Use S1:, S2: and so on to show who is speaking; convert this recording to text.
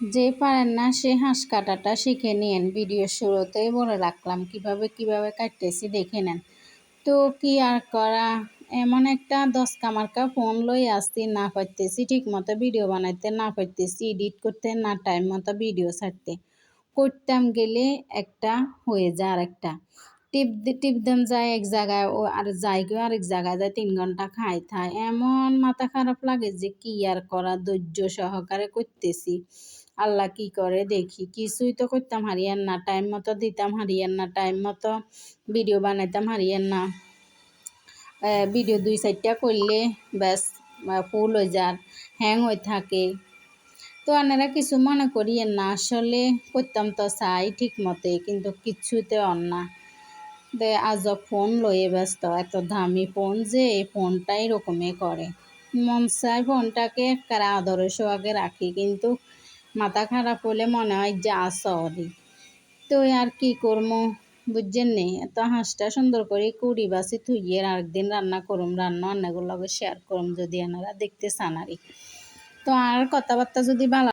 S1: যে পারেন না সে হাঁস কাটাটা শিখে নিন। ভিডিও শুরুতেই বলে রাখলাম কিভাবে কাটতেছি দেখে নেন। তো কি আর করা, এমন একটা দশকা মার্কা ফোন লই আসছি, না পারতেছি ঠিক মতো ভিডিও বানাইতে, না পারতেছি এডিট করতে, না টাইম মতো ভিডিও ছাড়তে। করতাম গেলে একটা হয়ে যায় আর একটা টিপদাম যায় এক জায়গায়, ও আর যাই গিয়ে আরেক জায়গায় যায়, 3 ঘন্টা খাই থাই। এমন মাথা খারাপ লাগে যে কি আর করা, ধৈর্য সহকারে করতেছি। আল্লাহ কি করে দেখি, কিছুই তো করতাম হারিয়েন না, টাইম মতো দিতাম হারিয়েন না, টাইম মতো ভিডিও বানাইতাম হারিয়েন না। ভিডিও 2-4টা করলে ব্যাস ফুল হয়ে যার, হ্যাং হয়ে থাকে। তো আপনারা কিছু মনে করিয়েন না, আসলে করতাম তো চাই ঠিক মতে, কিন্তু কিচ্ছুতে অন না। আজব ফোন লয়ে ব্যস্ত, এত দামি ফোন যে এই ফোনটা এরকমই করে। মন চায় ফোনটাকে একটা আদরের সোহাগে রাখি, কিন্তু মাথা খারাপ হলে মনে হয় যে আসরি। তো আর কি করবো বুঝছেন নি। তো হাঁসটা সুন্দর করে কুড়ি বাসি থুইয়ে আরেকদিন রান্না করুম, রান্না অন্যগুলোকে শেয়ার করুম যদি এনারা দেখতে চান আরই। তো আর কথাবার্তা যদি ভালো